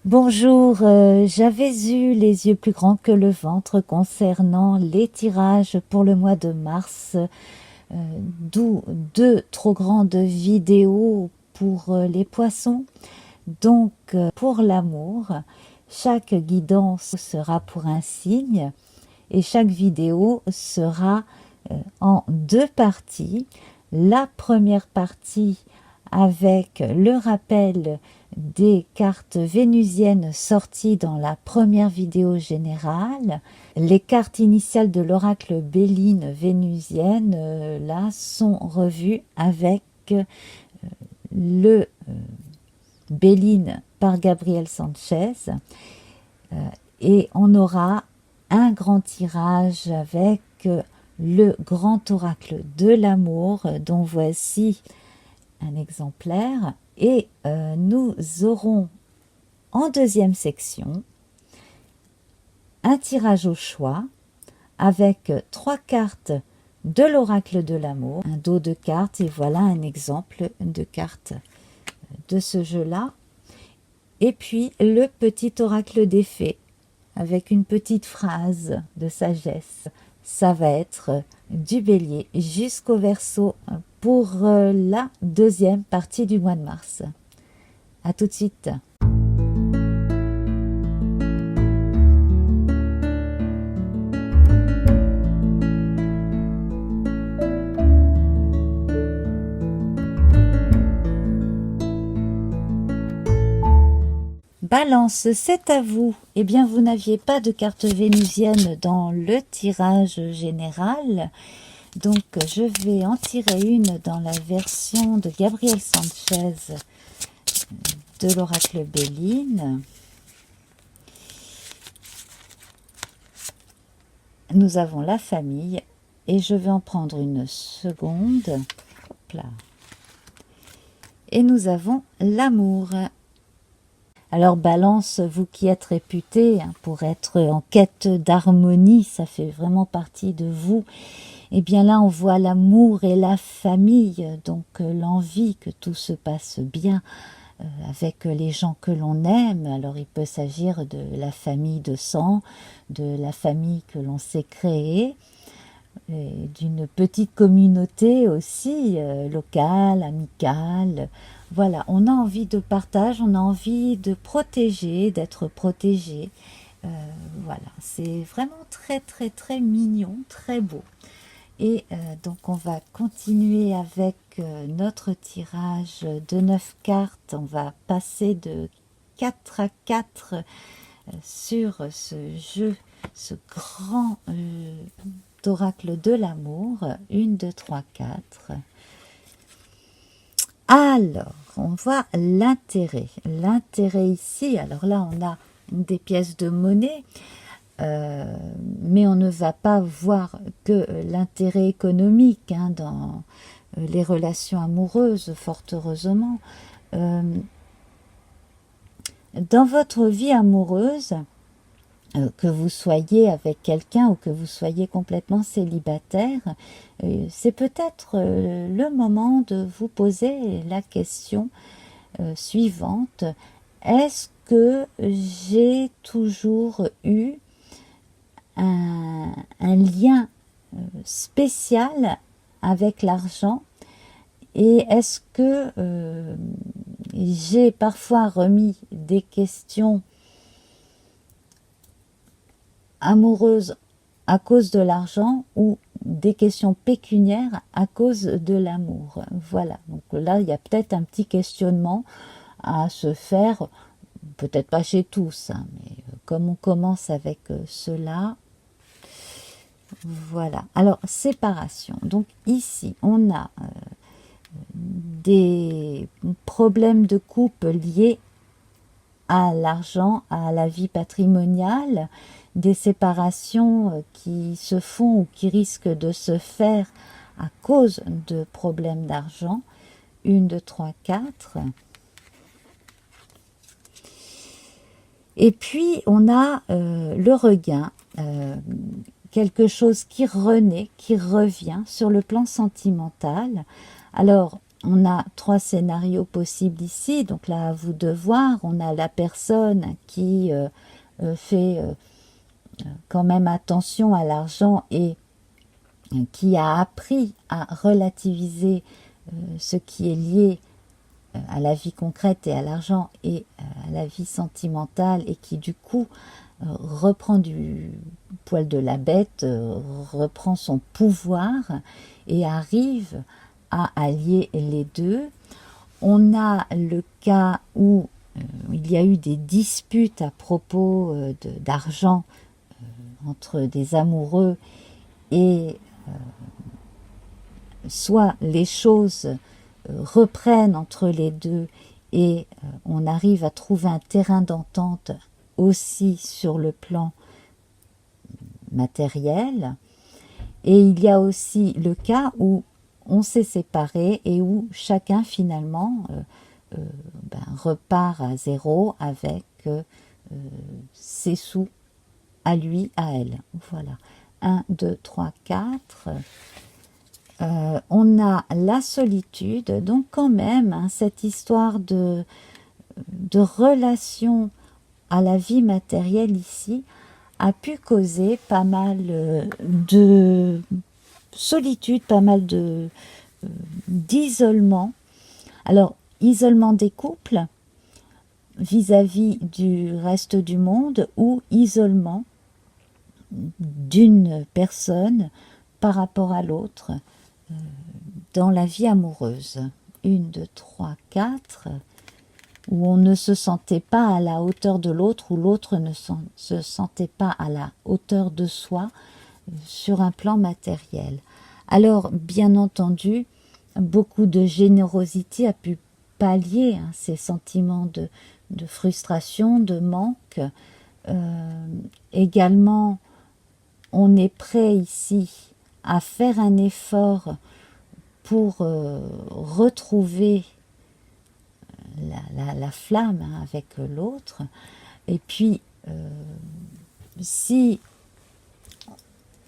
Bonjour, j'avais eu les yeux plus grands que le ventre concernant les tirages pour le mois de mars, d'où deux trop grandes vidéos pour les poissons. Donc, pour l'amour, chaque guidance sera pour un signe et chaque vidéo sera en deux parties. La première partie avec le rappel des cartes vénusiennes sorties dans la première vidéo générale. Les cartes initiales de l'oracle Béline vénusienne là sont revues avec le Béline par Gabriel Sanchez et on aura un grand tirage avec le grand oracle de l'amour dont voici un exemplaire et nous aurons en deuxième section un tirage au choix avec trois cartes de l'oracle de l'amour, un dos de cartes et voilà un exemple de cartes de ce jeu-là. Et puis le petit oracle des fées avec une petite phrase de sagesse. Ça va être du bélier jusqu'au verseau pour la deuxième partie du mois de mars. À tout de suite. Balance, c'est à vous. Eh bien, vous n'aviez pas de carte vénusienne dans le tirage général. Donc, je vais en tirer une dans la version de Gabriel Sanchez de l'oracle Béline. Nous avons la famille et je vais en prendre une seconde. Hop là. Et nous avons l'amour. Alors Balance, vous qui êtes réputé pour être en quête d'harmonie, ça fait vraiment partie de vous. Et bien là, on voit l'amour et la famille, donc l'envie que tout se passe bien avec les gens que l'on aime. Alors il peut s'agir de la famille de sang, de la famille que l'on s'est créée, d'une petite communauté aussi, locale, amicale. Voilà, on a envie de partage, on a envie de protéger, d'être protégé. Voilà, c'est vraiment très très très mignon, très beau. Et donc on va continuer avec notre tirage de 9 cartes. On va passer de 4 à 4 sur ce jeu, ce grand oracle de l'amour. 1, 2, 3, 4. Alors, on voit l'intérêt. L'intérêt ici, alors là on a des pièces de monnaie. Mais on ne va pas voir que l'intérêt économique dans les relations amoureuses, fort heureusement. Dans votre vie amoureuse, que vous soyez avec quelqu'un ou que vous soyez complètement célibataire, c'est peut-être le moment de vous poser la question suivante. Est-ce que j'ai toujours eu un lien spécial avec l'argent et est-ce que j'ai parfois remis des questions amoureuses à cause de l'argent ou des questions pécuniaires à cause de l'amour. Voilà, donc là il y a peut-être un petit questionnement à se faire, peut-être pas chez tous, mais comme on commence avec cela. Voilà, alors séparation. Donc ici, on a des problèmes de couple liés à l'argent, à la vie patrimoniale, des séparations qui se font ou qui risquent de se faire à cause de problèmes d'argent. 1, 2, 3, 4. Et puis, on a le regain, quelque chose qui renaît, qui revient sur le plan sentimental. Alors, on a 3 scénarios possibles ici, donc là à vous de voir. On a la personne qui fait quand même attention à l'argent et qui a appris à relativiser ce qui est lié à la vie concrète et à l'argent et à la vie sentimentale, et qui du coup reprend du poil de la bête, reprend son pouvoir et arrive à allier les deux. On a le cas où il y a eu des disputes à propos d'argent entre des amoureux, et soit les choses reprennent entre les deux et on arrive à trouver un terrain d'entente aussi sur le plan matériel, et il y a aussi le cas où on s'est séparés et où chacun finalement repart à zéro avec ses sous à lui, à elle. Voilà. 1, 2, 3, 4. On a la solitude, donc quand même, hein, cette histoire de relation à la vie matérielle ici a pu causer pas mal de solitude, pas mal d'isolement. Alors, isolement des couples vis-à-vis du reste du monde, ou isolement d'une personne par rapport à l'autre dans la vie amoureuse. 1, 2, 3, 4, où on ne se sentait pas à la hauteur de l'autre, où l'autre ne se sentait pas à la hauteur de soi sur un plan matériel. Alors, bien entendu, beaucoup de générosité a pu pallier ces sentiments de frustration, de manque. Également, on est prêt ici à faire un effort pour retrouver la flamme avec l'autre. Et puis, si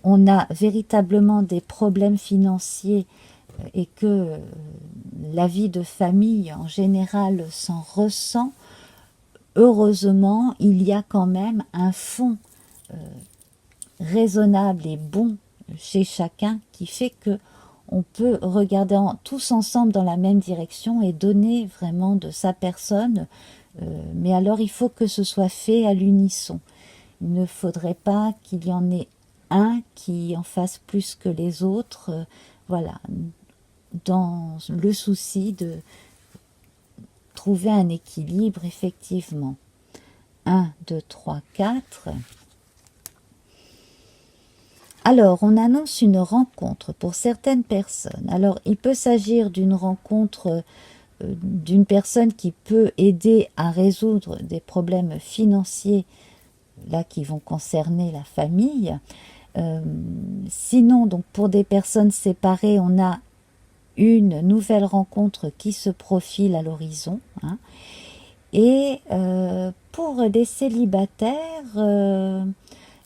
on a véritablement des problèmes financiers et que la vie de famille en général s'en ressent, heureusement, il y a quand même un fond raisonnable et bon chez chacun qui fait que on peut regarder tous ensemble dans la même direction et donner vraiment de sa personne, mais alors il faut que ce soit fait à l'unisson. Il ne faudrait pas qu'il y en ait un qui en fasse plus que les autres, voilà, dans le souci de trouver un équilibre effectivement. 1, 2, 3, 4. Alors, on annonce une rencontre pour certaines personnes. Alors, il peut s'agir d'une rencontre d'une personne qui peut aider à résoudre des problèmes financiers, là, qui vont concerner la famille. Sinon, donc, pour des personnes séparées, on a une nouvelle rencontre qui se profile à l'horizon. Hein. Et pour les célibataires,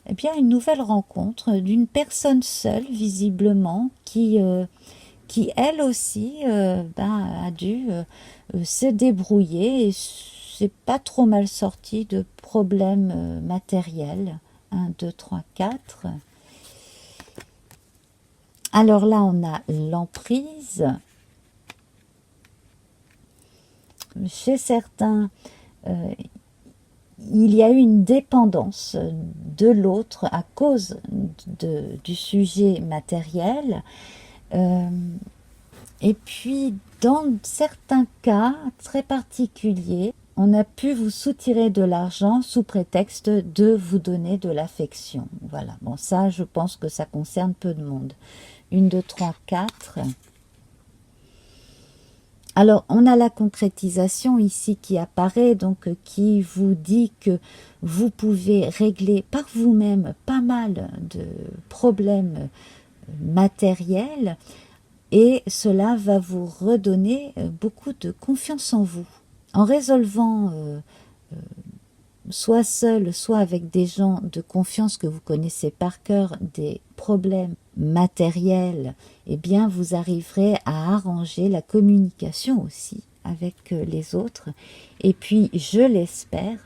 eh bien, une nouvelle rencontre d'une personne seule, visiblement, qui elle aussi a dû se débrouiller, et c'est pas trop mal sorti de problèmes matériels. 1, 2, 3, 4. Alors là, on a l'emprise. Chez certains, il y a eu une dépendance de l'autre à cause du sujet matériel. Et puis, dans certains cas très particuliers, on a pu vous soutirer de l'argent sous prétexte de vous donner de l'affection. Voilà, bon, ça, je pense que ça concerne peu de monde. 1, 2, 3, 4. Alors, on a la concrétisation ici qui apparaît, donc qui vous dit que vous pouvez régler par vous-même pas mal de problèmes matériels, et cela va vous redonner beaucoup de confiance en vous. En résolvant soit seul, soit avec des gens de confiance que vous connaissez par cœur, des problèmes matériels, eh bien vous arriverez à arranger la communication aussi avec les autres. Et puis, je l'espère,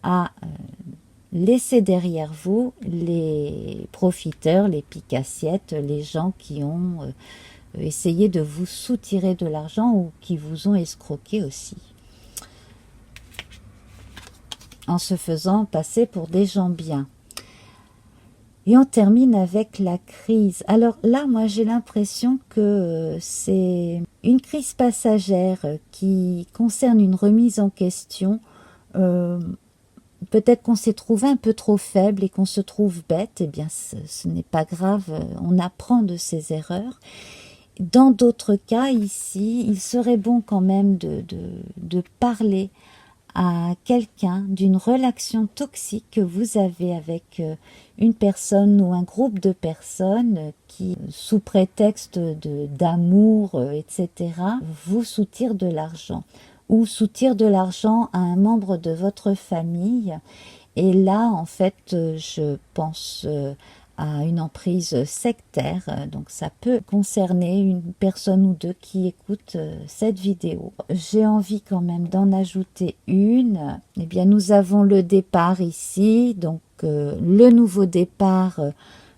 à laisser derrière vous les profiteurs, les piques-assiettes, les gens qui ont essayé de vous soutirer de l'argent ou qui vous ont escroqué aussi, en se faisant passer pour des gens bien. Et on termine avec la crise. Alors là, moi j'ai l'impression que c'est une crise passagère qui concerne une remise en question. Peut-être qu'on s'est trouvé un peu trop faible et qu'on se trouve bête. Eh bien, ce n'est pas grave, on apprend de ses erreurs. Dans d'autres cas, ici, il serait bon quand même de parler à quelqu'un d'une relation toxique que vous avez avec une personne ou un groupe de personnes qui, sous prétexte d'amour, etc., vous soutirent de l'argent ou soutirent de l'argent à un membre de votre famille. Et là, en fait, je pense à une emprise sectaire, donc ça peut concerner une personne ou deux qui écoutent cette vidéo. J'ai envie quand même d'en ajouter une. Eh bien, nous avons le départ ici, donc le nouveau départ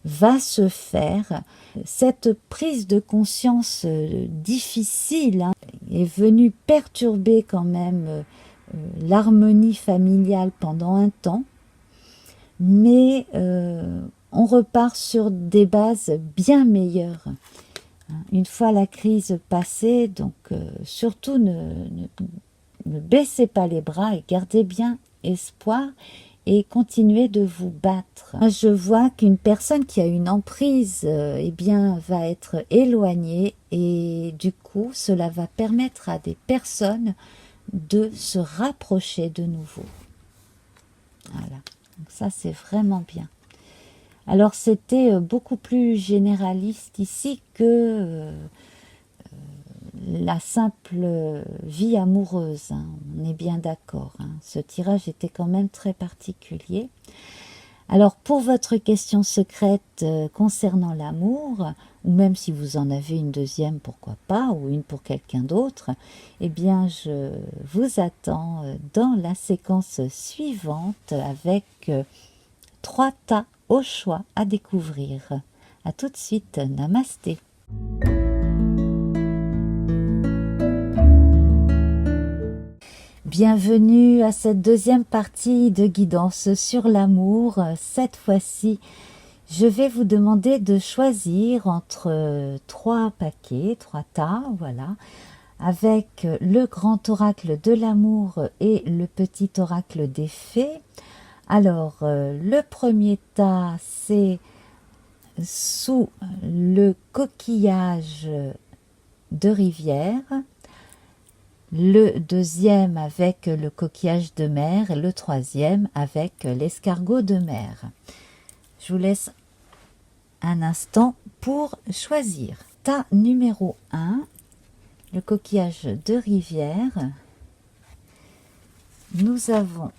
va se faire. Cette prise de conscience difficile est venue perturber quand même l'harmonie familiale pendant un temps, mais on repart sur des bases bien meilleures. Une fois la crise passée, donc surtout ne baissez pas les bras et gardez bien espoir et continuez de vous battre. Je vois qu'une personne qui a une emprise eh bien, va être éloignée et du coup, cela va permettre à des personnes de se rapprocher de nouveau. Voilà, donc ça c'est vraiment bien. Alors c'était beaucoup plus généraliste ici que la simple vie amoureuse, hein. On est bien d'accord, hein. Ce tirage était quand même très particulier. Alors pour votre question secrète concernant l'amour, ou même si vous en avez une deuxième, pourquoi pas, ou une pour quelqu'un d'autre, eh bien je vous attends dans la séquence suivante avec 3 tas au choix à découvrir. À tout de suite, namasté. Bienvenue à cette deuxième partie de guidance sur l'amour. Cette fois-ci, je vais vous demander de choisir entre 3 paquets, 3 tas, voilà, avec le grand oracle de l'amour et le petit oracle des fées. Alors, le premier tas, c'est sous le coquillage de rivière. Le deuxième avec le coquillage de mer et le troisième avec l'escargot de mer. Je vous laisse un instant pour choisir. Tas numéro 1, le coquillage de rivière. Nous avons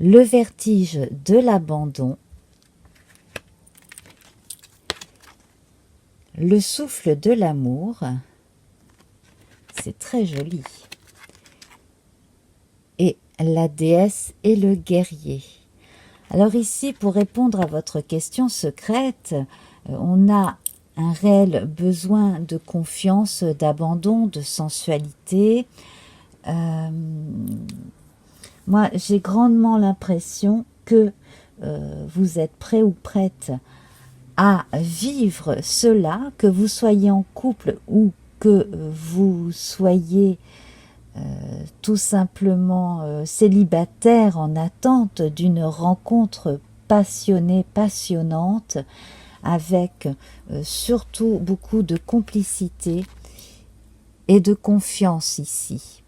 le vertige de l'abandon, le souffle de l'amour, c'est très joli, et la déesse et le guerrier. Alors ici, pour répondre à votre question secrète, on a un réel besoin de confiance, d'abandon, de sensualité. Moi, j'ai grandement l'impression que vous êtes prêt ou prête à vivre cela, que vous soyez en couple ou que vous soyez tout simplement célibataire en attente d'une rencontre passionnée, passionnante, avec surtout beaucoup de complicité et de confiance ici.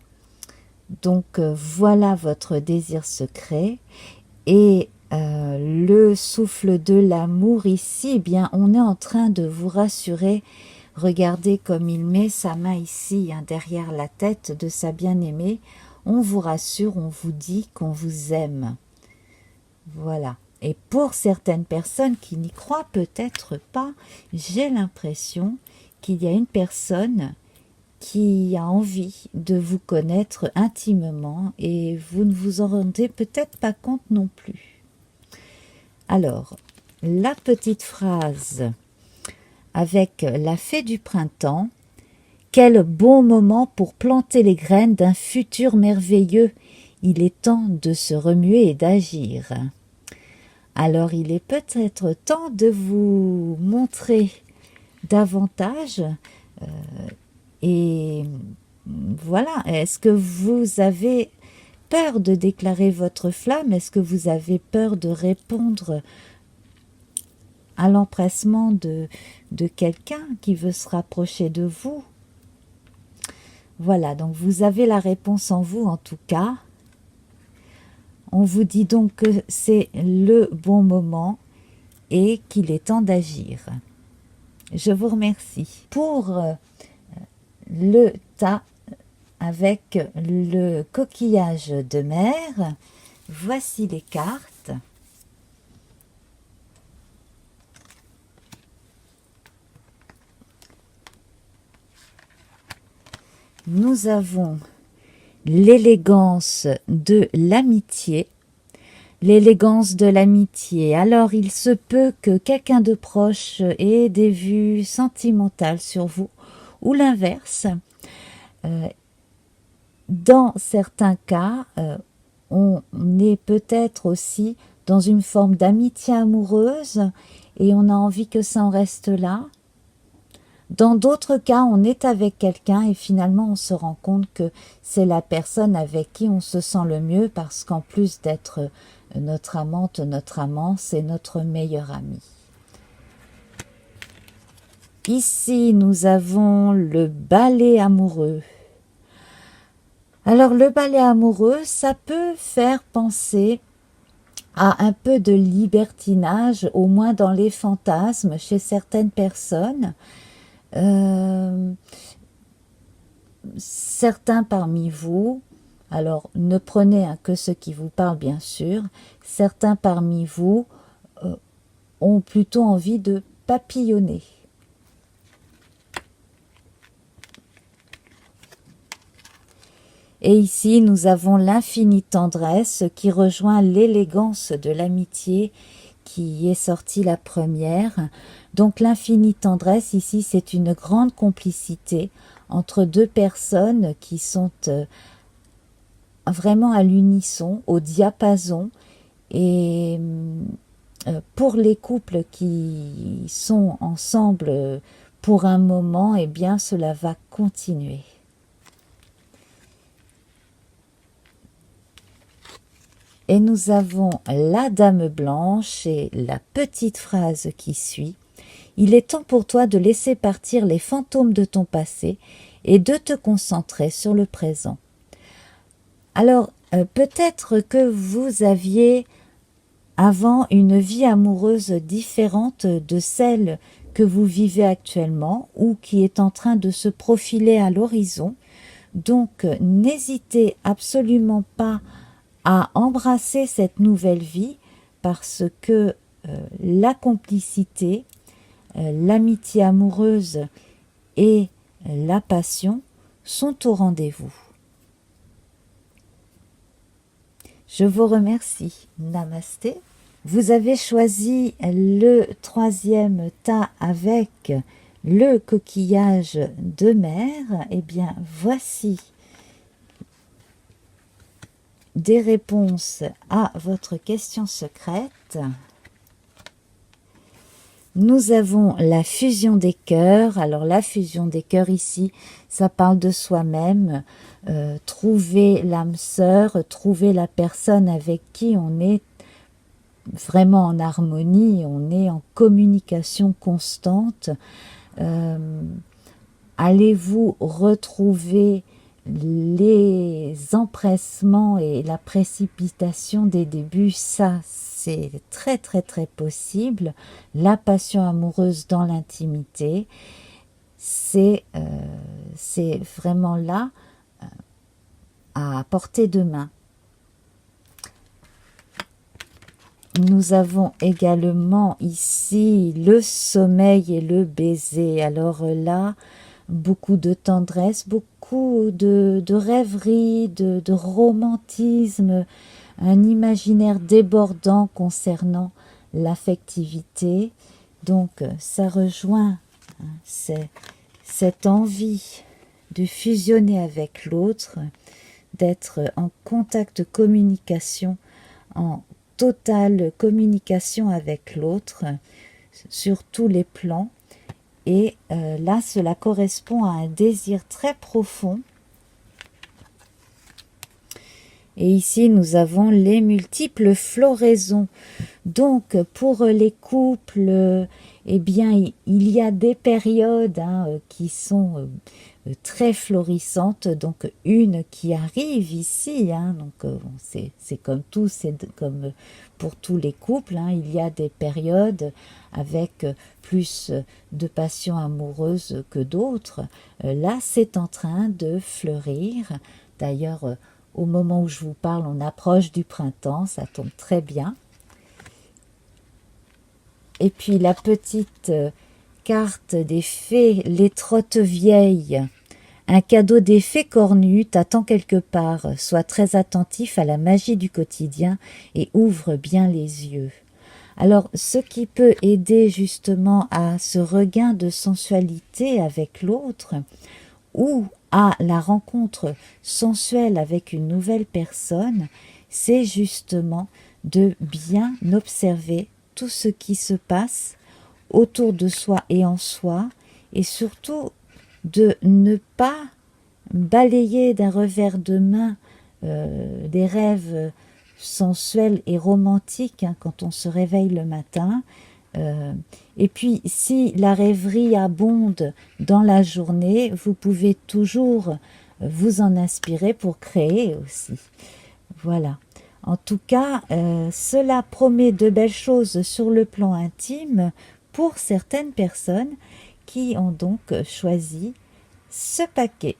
Donc voilà votre désir secret et le souffle de l'amour ici, eh bien on est en train de vous rassurer Regardez comme il met sa main ici, hein, derrière la tête de sa bien-aimée. On vous rassure, on vous dit qu'on vous aime. Voilà. Et pour certaines personnes qui n'y croient peut-être pas, j'ai l'impression qu'il y a une personne qui a envie de vous connaître intimement et vous ne vous en rendez peut-être pas compte non plus. Alors, la petite phrase avec la fée du printemps. Quel bon moment pour planter les graines d'un futur merveilleux. Il est temps de se remuer et d'agir. Alors il est peut-être temps de vous montrer davantage. Et voilà, est-ce que vous avez peur de déclarer votre flamme? Est-ce que vous avez peur de répondre à l'empressement de quelqu'un qui veut se rapprocher de vous? Voilà, donc vous avez la réponse en vous en tout cas. On vous dit donc que c'est le bon moment et qu'il est temps d'agir. Je vous remercie. Pour le tas avec le coquillage de mer, voici les cartes. Nous avons l'élégance de l'amitié. L'élégance de l'amitié. Alors, il se peut que quelqu'un de proche ait des vues sentimentales sur vous, ou l'inverse. Dans certains cas, on est peut-être aussi dans une forme d'amitié amoureuse et on a envie que ça en reste là. Dans d'autres cas, on est avec quelqu'un et finalement on se rend compte que c'est la personne avec qui on se sent le mieux parce qu'en plus d'être notre amante, notre amant, c'est notre meilleur ami. Ici, nous avons le balai amoureux. Alors, le balai amoureux, ça peut faire penser à un peu de libertinage, au moins dans les fantasmes, chez certaines personnes. Certains parmi vous, alors ne prenez que ce qui vous parle bien sûr, certains parmi vous ont plutôt envie de papillonner. Et ici, nous avons l'infinie tendresse qui rejoint l'élégance de l'amitié qui est sortie la première. Donc l'infinie tendresse ici, c'est une grande complicité entre deux personnes qui sont vraiment à l'unisson, au diapason. Et pour les couples qui sont ensemble pour un moment, eh bien cela va continuer. Et nous avons la dame blanche et la petite phrase qui suit. Il est temps pour toi de laisser partir les fantômes de ton passé et de te concentrer sur le présent. Alors, peut-être que vous aviez avant une vie amoureuse différente de celle que vous vivez actuellement ou qui est en train de se profiler à l'horizon. Donc, n'hésitez absolument pas à embrasser cette nouvelle vie parce que la complicité, l'amitié amoureuse et la passion sont au rendez-vous. Je vous remercie. Namasté. Vous avez choisi le troisième tas avec le coquillage de mer. Eh bien, voici des réponses à votre question secrète. Nous avons la fusion des cœurs. Alors la fusion des cœurs ici, ça parle de soi-même. Trouver l'âme sœur, trouver la personne avec qui on est vraiment en harmonie, on est en communication constante. Allez-vous retrouver les empressements et la précipitation des débuts? Ça, c'est très très très possible. La passion amoureuse dans l'intimité, c'est vraiment là, à portée de main. Nous avons également ici le sommeil et le baiser. Alors là, beaucoup de tendresse, beaucoup de rêverie, de romantisme, un imaginaire débordant concernant l'affectivité. Donc ça rejoint cette envie de fusionner avec l'autre, d'être en contact communication, en totale communication avec l'autre sur tous les plans. Et là, cela correspond à un désir très profond. Et ici, nous avons les multiples floraisons. Donc, pour les couples, eh bien, il y a des périodes qui sont très florissantes. Donc, une qui arrive ici. Donc, c'est comme tout, c'est comme pour tous les couples. Il y a des périodes avec plus de passion amoureuse que d'autres. Là, c'est en train de fleurir. D'ailleurs, au moment où je vous parle, on approche du printemps, ça tombe très bien. Et puis la petite carte des fées, les trottes vieilles. Un cadeau des fées cornues t'attend quelque part. Sois très attentif à la magie du quotidien et ouvre bien les yeux. Alors, ce qui peut aider justement à ce regain de sensualité avec l'autre, ou à la rencontre sensuelle avec une nouvelle personne, c'est justement de bien observer tout ce qui se passe autour de soi et en soi, et surtout de ne pas balayer d'un revers de main des rêves sensuels et romantiques quand on se réveille le matin. Et puis, si la rêverie abonde dans la journée, vous pouvez toujours vous en inspirer pour créer aussi. Voilà. En tout cas, cela promet de belles choses sur le plan intime pour certaines personnes qui ont donc choisi ce paquet.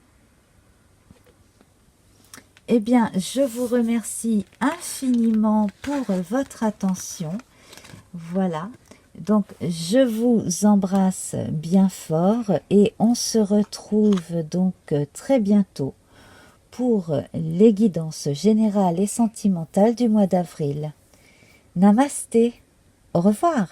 Eh bien, je vous remercie infiniment pour votre attention. Voilà. Donc, je vous embrasse bien fort et on se retrouve donc très bientôt pour les guidances générales et sentimentales du mois d'avril. Namasté, au revoir.